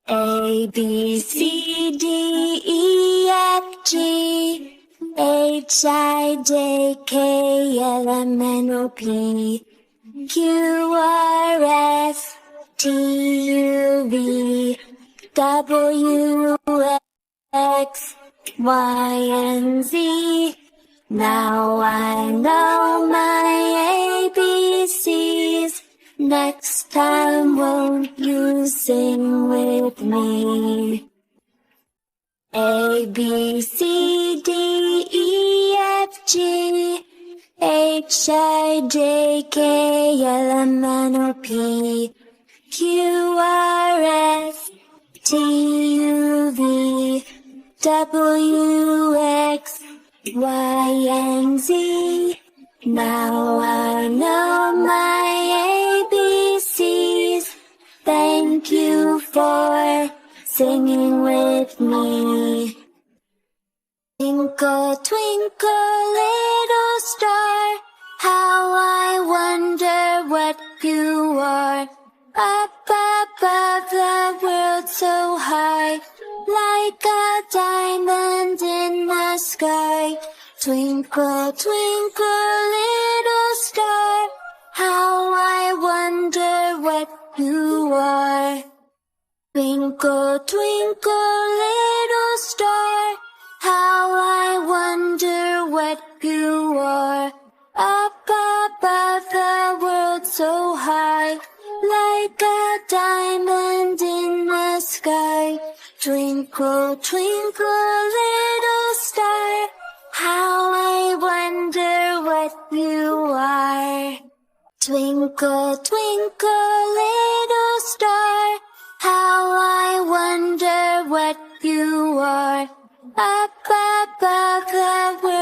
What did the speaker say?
A, B, C, D, E, F, G, H, I, J, K, L, M, N, O, P, Q, R, S, T, U, V, W, X, Y, and Z. Now I know my ABCs. Next time won't you sing with me? A, B, C, D, E, F, G, H, I, J, K, L, M, N, O, P, Q, R, S, T, U, V, W, X, Y, and Z. Now I know my ABCs. Thank you for singing with me. Twinkle, twinkle, little star, how I wonder what you are. Up above the world so high, like a diamond in the sky. Twinkle, twinkle, little star, how I wonder what you are. Twinkle, twinkle, little star, how I wonder what you are. Up above the world so high, like a diamond in the sky. Twinkle, twinkle, little star, how I wonder what you are. Twinkle, twinkle, little star, how I wonder what you are. Up above the world